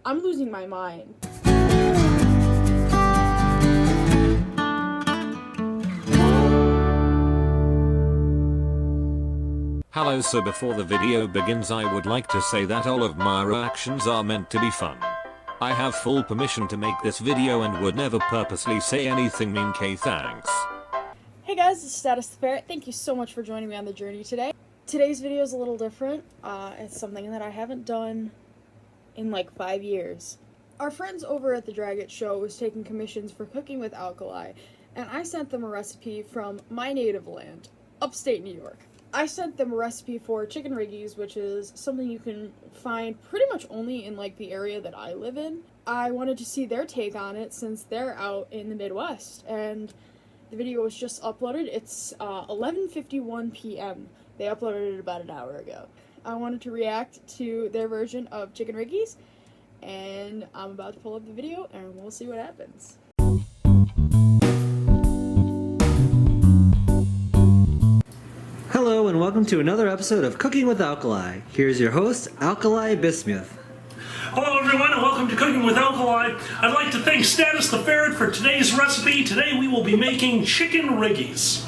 I'm losing my mind. Hello, so before the video begins I would like to say that all of my reactions are meant to be fun. I have full permission to make this video and would never purposely say anything mean. Thanks. Hey guys, it's Status the Ferret. Thank you so much for joining me on the journey today. Today's video is a little different. It's something that I haven't done in like 5 years. Our friends over at the Dragget Show was taking commissions for cooking with Alkali, and I sent them a recipe from my native land, upstate New York. I sent them a recipe for chicken Riggies, which is something you can find pretty much only in like the area that I live in. I wanted to see their take on it since they're out in the Midwest, and the video was just uploaded. It's 11:51 p.m. They uploaded it about an hour ago. I wanted to react to their version of chicken Riggies, and I'm about to pull up the video and we'll see what happens. Hello and welcome to another episode of Cooking with Alkali. Here's your host, Alkali Bismuth. Hello everyone and welcome to Cooking with Alkali. I'd like to thank Status the Ferret for today's recipe. Today we will be making chicken Riggies.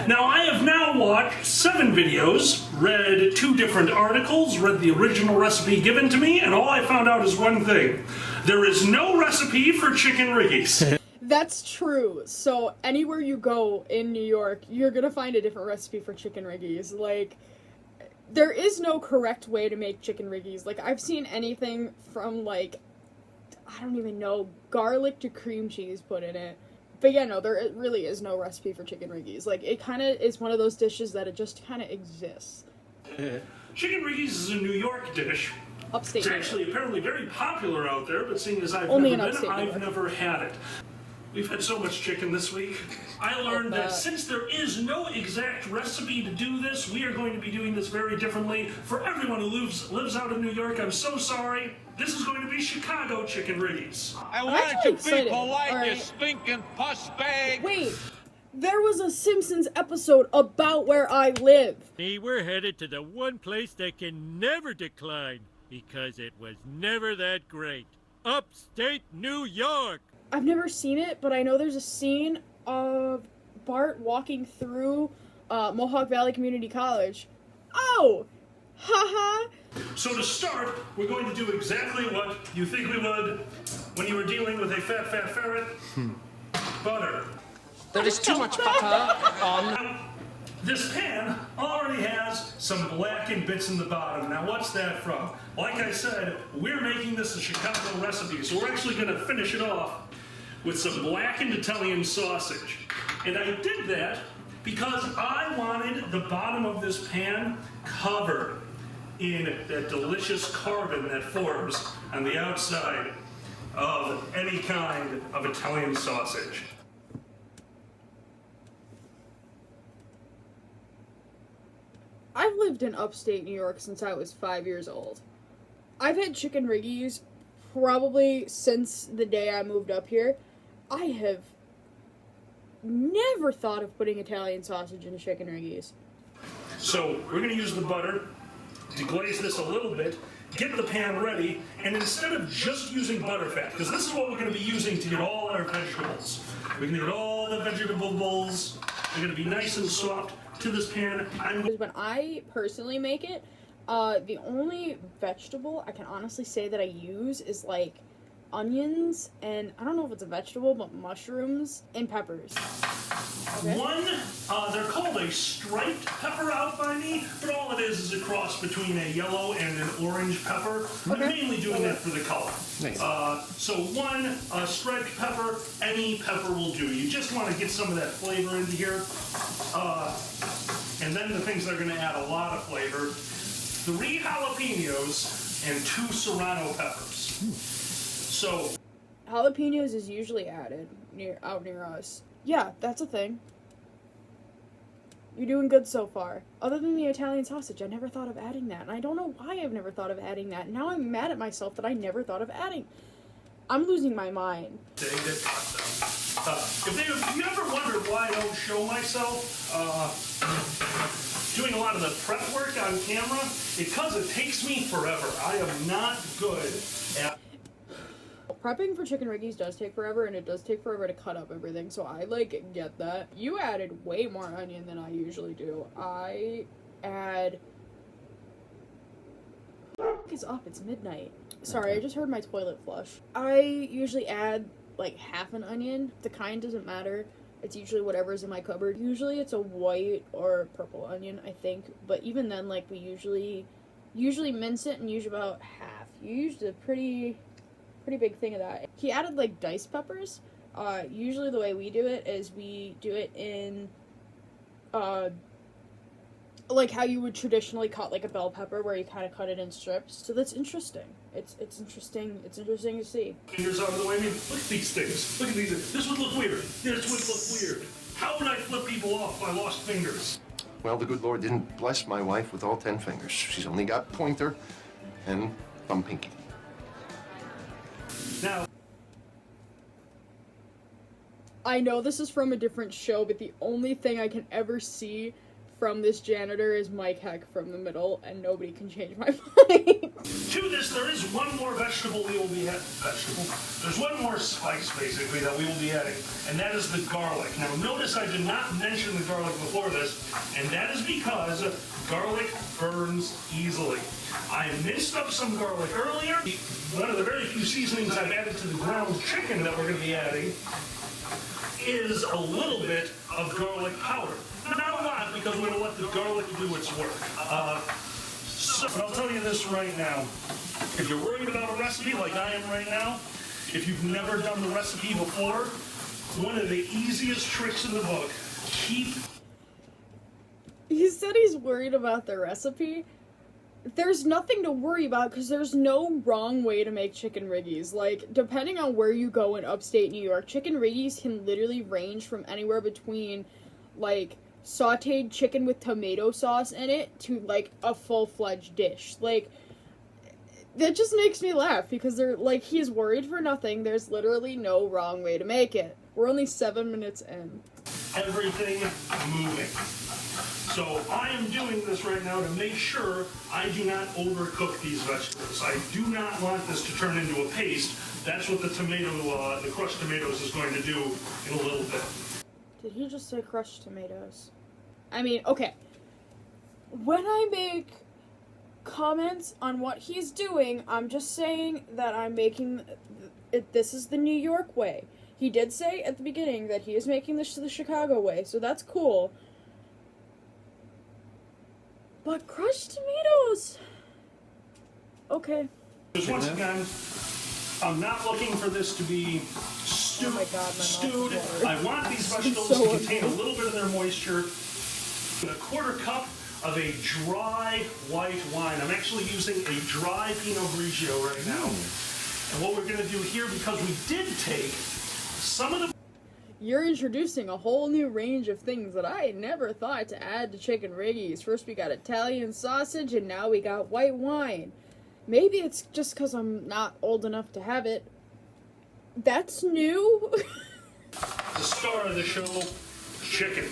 Now I have now watched 7 videos, read 2 different articles, read the original recipe given to me, and all I found out is one thing. There is no recipe for chicken Riggies. That's true. So anywhere you go in New York, you're gonna find a different recipe for chicken Riggies. Like, there is no correct way to make chicken Riggies. Like, I've seen anything from, like, I don't even know, garlic to cream cheese put in it. But yeah, no, there really is no recipe for chicken Riggies. Like, it kind of is one of those dishes that it just kind of exists. Chicken Riggies is a New York dish. Upstate It's New York. actually apparently very popular out there, but seeing as I've Only never in been, upstate New I've York. never had it. We've had so much chicken this week. I learned that since there is no exact recipe to do this, we are going to be doing this very differently. For everyone who lives out in New York, I'm so sorry. This is going to be Chicago chicken Riggies. I wanted actually to be excited. polite, All you right. stinking puss bag. Wait, there was a Simpsons episode about where I live. We're headed to the one place that can never decline because it was never that great. Upstate New York. I've never seen it, but I know there's a scene of Bart walking through Mohawk Valley Community College. Oh! Haha! So to start, we're going to do exactly what you think we would when you were dealing with a fat ferret. Butter. There is too much butter on. This pan already has some blackened bits in the bottom. Now what's that from? Like I said, we're making this a Chicago recipe, so we're actually going to finish it off with some blackened Italian sausage. And I did that because I wanted the bottom of this pan covered in that delicious carbon that forms on the outside of any kind of Italian sausage. I've lived in upstate New York since I was 5 years old. I've had chicken Riggies probably since the day I moved up here. I have never thought of putting Italian sausage in chicken Riggies. So we're going to use the butter to glaze this a little bit, get the pan ready, and instead of just using butterfat, because this is what we're going to be using to get all our vegetables. We're going to get all the vegetables. They're going to be nice and soft to this pan. When I personally make it, the only vegetable I can honestly say that I use is like onions, and I don't know if it's a vegetable, but mushrooms and peppers. Okay. One, they're called a striped pepper out by me, but all it is a cross between a yellow and an orange pepper. I'm mainly doing that for the color. Nice. So one striped pepper, any pepper will do. You just want to get some of that flavor into here. And then the things that are going to add a lot of flavor, 3 jalapenos and 2 serrano peppers. So Jalapenos is usually added out near us. Yeah, that's a thing. You're doing good so far. Other than the Italian sausage, I never thought of adding that. And I don't know why I've never thought of adding that. Now I'm mad at myself that I never thought of adding. I'm losing my mind. If you ever wondered why I don't show myself doing a lot of the prep work on camera, because it takes me forever. I am not good at Prepping for chicken Riggies does take forever, and it does take forever to cut up everything, so I, like, get that. You added way more onion than I usually do. I add... It's up, it's midnight. Sorry, I just heard my toilet flush. I usually add, like, half an onion. The kind doesn't matter. It's usually whatever's in my cupboard. Usually it's a white or purple onion, I think, but even then, like, we usually mince it and use about half. You used a pretty big thing of that. He added, like, diced peppers. Usually the way we do it is we do it in, like how you would traditionally cut, like, a bell pepper, where you kind of cut it in strips. So that's interesting. It's interesting. It's interesting to see. Fingers out of the way. I mean, look at these things. Look at these. This would look weird. This would look weird. How would I flip people off if I lost fingers? Well, the good Lord didn't bless my wife with all 10 fingers. She's only got pointer and thumb pinky. Now, I know this is from a different show, but the only thing I can ever see from this janitor is Mike Heck from the middle, and nobody can change my mind. to this, there is one more vegetable we will be adding. There's one more spice, basically, that we will be adding, and that is the garlic. Now, notice I did not mention the garlic before this, and that is because garlic burns easily. I minced up some garlic earlier. One of the very few seasonings I've added to the ground chicken that we're going to be adding is a little bit of garlic powder. Not a lot, because we're going to let the garlic do its work. But I'll tell you this right now. If you're worried about a recipe like I am right now, if you've never done the recipe before, one of the easiest tricks in the book, He said he's worried about the recipe. There's nothing to worry about, because there's no wrong way to make chicken Riggies. Like, depending on where you go in upstate New York, chicken Riggies can literally range from anywhere between, like, sauteed chicken with tomato sauce in it to, like, a full-fledged dish. Like, that just makes me laugh, because they're, like, he's worried for nothing. There's literally no wrong way to make it. We're only 7 minutes in. everything moving. So I am doing this right now to make sure I do not overcook these vegetables. I do not want this to turn into a paste. That's what the crushed tomatoes is going to do in a little bit. Did he just say crushed tomatoes? I mean, okay. When I make comments on what he's doing, I'm just saying that I'm making this is the New York way. He did say at the beginning that he is making this the Chicago way, so that's cool. But crushed tomatoes? Okay. Because once again, I'm not looking for this to be stewed. Oh my God, stewed. I want these vegetables so to contain a little bit of their moisture. And a quarter cup of a dry white wine. I'm actually using a dry Pinot Grigio right now. And what we're going to do here, because we did take some of the... You're introducing a whole new range of things that I never thought to add to chicken Riggies. First we got Italian sausage, and now we got white wine. Maybe it's just because I'm not old enough to have it. That's new. The star of the show, chicken.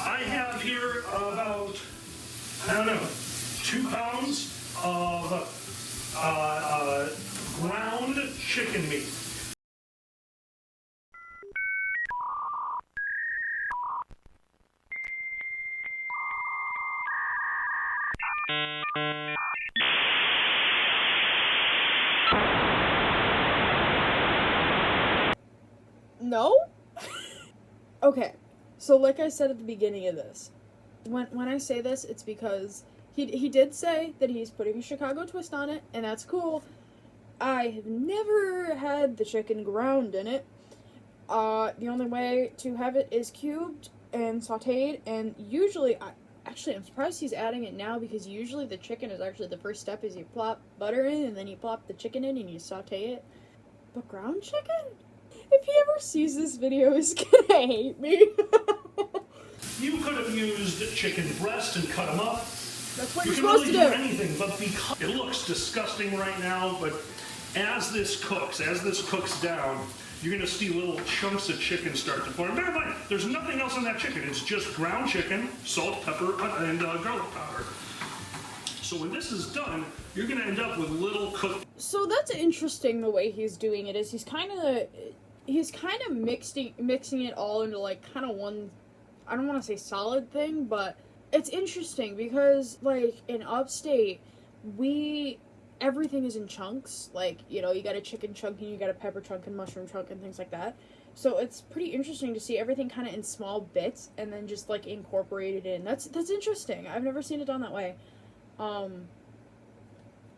I have here about, I don't know, 2 pounds of ground chicken meat. No? Okay, so like I said at the beginning of this, when I say this, it's because he did say that he's putting a Chicago twist on it, and that's cool. I have never had the chicken ground in it. The only way to have it is cubed and sauteed, and usually, actually I'm surprised he's adding it now, because usually the chicken is actually the first step is you plop butter in, and then you plop the chicken in, and you saute it. But ground chicken? If he ever sees this video, he's gonna hate me. You could have used chicken breast and cut them up. That's what You you're can supposed really to do do. anything, but because it looks disgusting right now, but as this cooks down, you're gonna see little chunks of chicken start to form. Bear in mind, there's nothing else on that chicken. It's just ground chicken, salt, pepper, and garlic powder. So when this is done, you're gonna end up with little cooked. So that's interesting the way he's doing it. Is he's kind of mixing it all into like kind of one. I don't want to say solid thing, but it's interesting because like in upstate, everything is in chunks. Like, you know, you got a chicken chunk and you got a pepper chunk and mushroom chunk and things like that. So it's pretty interesting to see everything kind of in small bits and then just like incorporated in. That's interesting. I've never seen it done that way.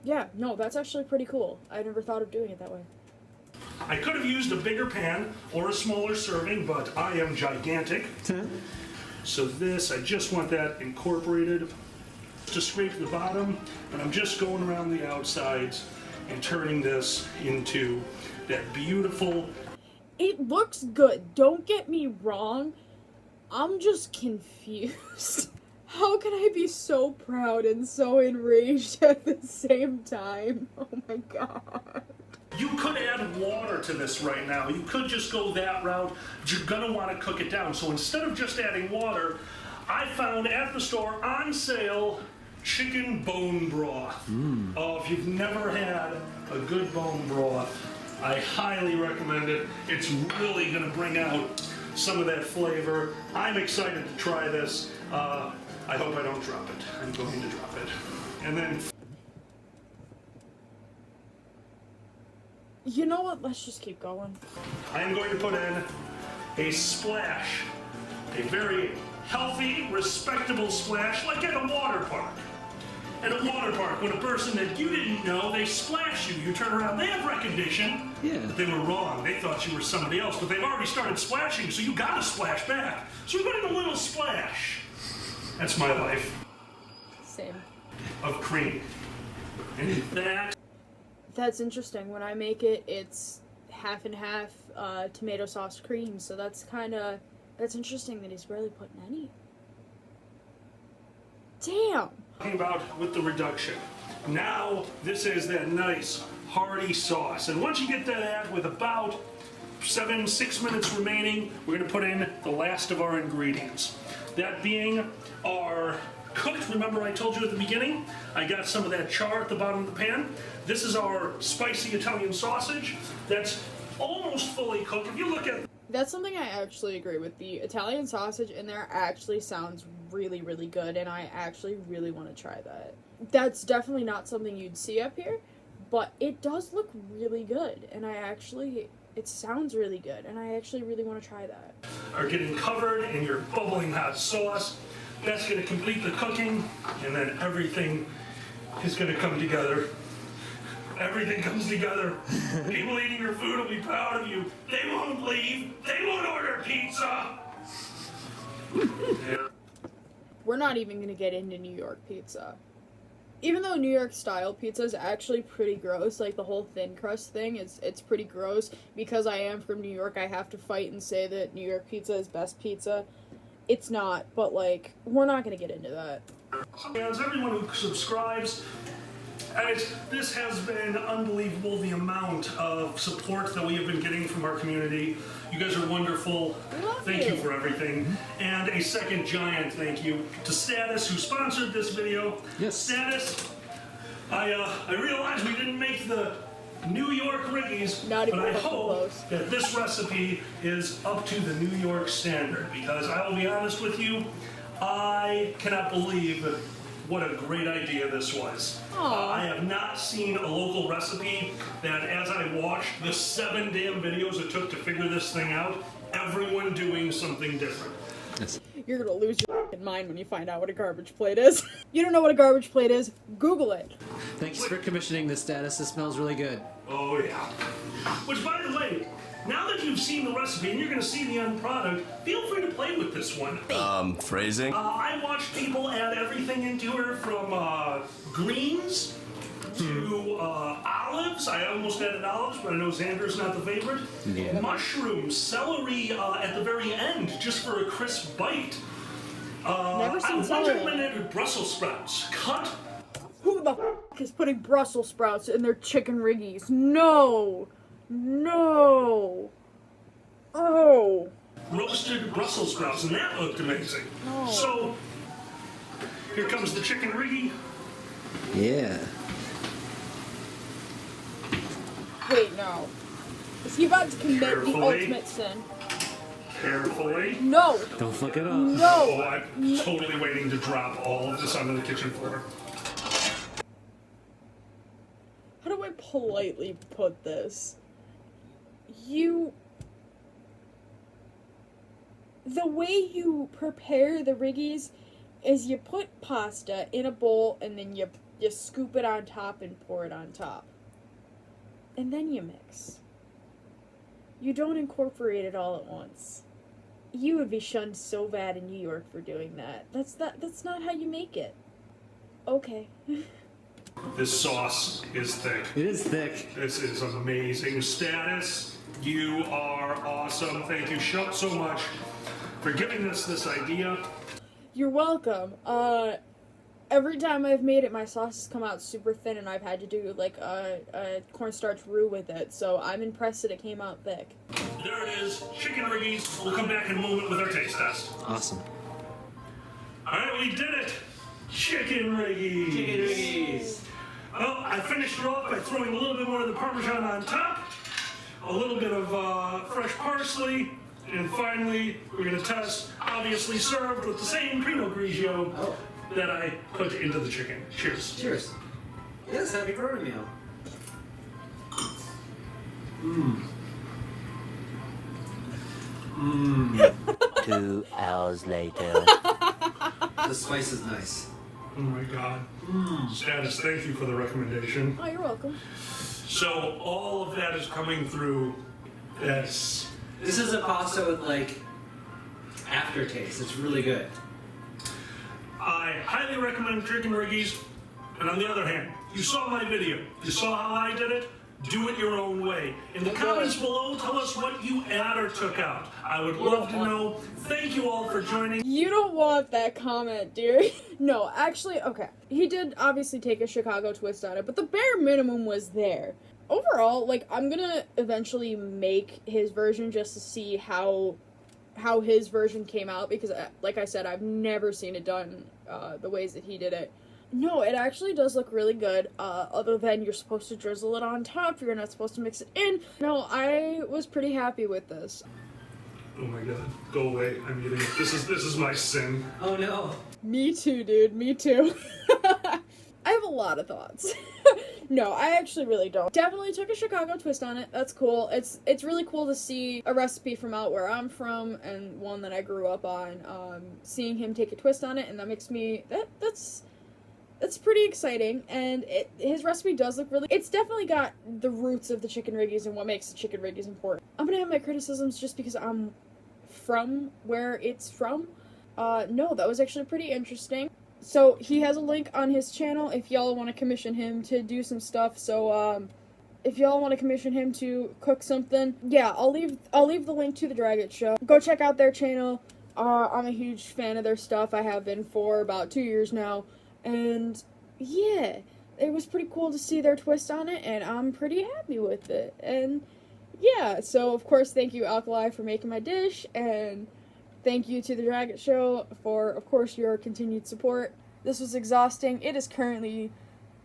Yeah, no, that's actually pretty cool. I never thought of doing it that way. I could have used a bigger pan or a smaller serving, but I am gigantic. So this, I just want that incorporated to scrape the bottom, and I'm just going around the outsides and turning this into that beautiful. It looks good, don't get me wrong. I'm just confused. How can I be so proud and so enraged at the same time? Oh my god. You could add water to this right now. You could just go that route, but you're gonna want to cook it down. So instead of just adding water, I found at the store on sale chicken bone broth. Oh, if you've never had a good bone broth, I highly recommend it. It's really gonna bring out some of that flavor. I'm excited to try this. I hope I don't drop it. I'm going to drop it. And then... You know what? Let's just keep going. I am going to put in a splash. A very healthy, respectable splash, like at a water park. At a water park, when a person that you didn't know, they splash you. You turn around, they have recognition. Yeah. But they were wrong. They thought you were somebody else, but they've already started splashing, so you gotta splash back. So we put in a little splash. That's my life. Same. Of cream. And That's interesting. When I make it, it's half and half tomato sauce cream, so that's interesting that he's barely putting any. Damn! Talking about with the reduction. Now, this is that nice, hearty sauce. And once you get that add with about 6 minutes remaining, we're gonna put in the last of our ingredients. That being our cooked, remember I told you at the beginning, I got some of that char at the bottom of the pan. This is our spicy Italian sausage that's almost fully cooked. If you look at... That's something I actually agree with. The Italian sausage in there actually sounds really, really good, and I actually really want to try that. That's definitely not something you'd see up here, but it does look really good, and it sounds really good, and I actually really want to try that. Are getting covered in your bubbling hot sauce. That's going to complete the cooking, and then everything is going to come together. Everything comes together. People eating your food will be proud of you. They won't leave. They won't order pizza. Yeah. We're not even going to get into New York pizza. Even though New York style pizza is actually pretty gross, like the whole thin crust thing, it's pretty gross. Because I am from New York, I have to fight and say that New York pizza is best pizza. It's not, but like, we're not going to get into that. As everyone who subscribes, this has been unbelievable, the amount of support that we have been getting from our community. You guys are wonderful. Thank you for everything. And a second giant thank you to Status, who sponsored this video. Yes. Status, I realized we didn't make the New York Riggies, Not even but I fucking hope close. that this recipe is up to the New York standard, because I will be honest with you, I cannot believe what a great idea this was. I have not seen a local recipe that, as I watched the 7 damn videos it took to figure this thing out, everyone doing something different. You're gonna lose your f***ing mind when you find out what a garbage plate is. You don't know what a garbage plate is? Google it. Thanks for commissioning this, Status. This smells really good. Oh yeah. Which, by the way, now that you've seen the recipe and you're gonna see the end product, feel free to play with this one. Phrasing? I watched people add everything into her, from greens to olives. I almost added olives, but I know Xander's not the favorite. Yeah. Mushrooms, celery at the very end, just for a crisp bite. Never seen I celery. recommended Brussels sprouts. Cut. Who the f*** is putting Brussels sprouts in their chicken riggies? No! No! Oh! Roasted Brussels sprouts, and that looked amazing. Oh. So, here comes the chicken riggy. Yeah. Wait, no. Is he about to commit the Carefully. ultimate sin? Carefully. No! Don't fuck it up. Oh, No! I'm totally waiting to drop all of this onto the kitchen floor. How do I politely put this? The way you prepare the Riggies is you put pasta in a bowl and then you scoop it on top and pour it on top. And then you mix. You don't incorporate it all at once. You would be shunned so bad in New York for doing that. That's not how you make it. Okay. This sauce is thick. It is thick. This is amazing. Status, you are awesome. Thank you so much for giving us this idea. You're welcome. Every time I've made it, my sauce has come out super thin, and I've had to do like a cornstarch roux with it. So I'm impressed that it came out thick. There it is, chicken Riggies. We'll come back in a moment with our taste test. Awesome. All right, we did it. Chicken Riggies. Chicken Riggies. Well, I finished it off by throwing a little bit more of the Parmesan on top, a little bit of fresh parsley, and finally, we're going to test, obviously served with the same Pinot Grigio that I put into the chicken. Cheers. Cheers. Yes, happy burger meal. 2 hours later. The spice is nice. Oh my God. Status, thank you for the recommendation. Oh, you're welcome. So, all of that is coming through this. This is a pasta with like aftertaste. It's really good. I highly recommend chicken Riggies. And on the other hand, you saw my video. You saw how I did it. Do it your own way. In the comments below, tell us what you add or took out. I would love to know. Thank you all for joining. You don't want that comment, dear. No, actually, okay. He did obviously take a Chicago twist on it, but the bare minimum was there. Overall, like, I'm gonna eventually make his version just to see how his version came out, because, like I said, I've never seen it done the ways that he did it. No, it actually does look really good, other than you're supposed to drizzle it on top, you're not supposed to mix it in. No, I was pretty happy with this. Oh my God, go away, I'm eating it. This is my sin. Oh no. Me too, dude, me too. I have a lot of thoughts. No, I actually really don't. Definitely took a Chicago twist on it. That's cool. It's really cool to see a recipe from out where I'm from and one that I grew up on. Seeing him take a twist on it, and that makes me that's pretty exciting. And his recipe does look really. It's definitely got the roots of the chicken Riggies and what makes the chicken Riggies important. I'm gonna have my criticisms just because I'm from where it's from. No, that was actually pretty interesting. So he has a link on his channel if y'all want to commission him to do some stuff. So if y'all want to commission him to cook something, yeah, I'll leave the link to the Dragget Show. Go check out their channel. I'm a huge fan of their stuff. I have been for about 2 years now, and yeah, it was pretty cool to see their twist on it, and I'm pretty happy with it. And yeah, so of course, thank you Alkali for making my dish, and thank you to the Dragget Show for, of course, your continued support. This was exhausting. It is currently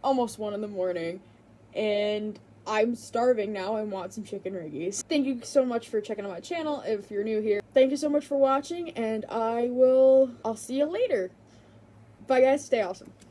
almost 1 in the morning, and I'm starving now and want some chicken Riggies. Thank you so much for checking out my channel if you're new here. Thank you so much for watching, and I'll see you later. Bye guys, stay awesome.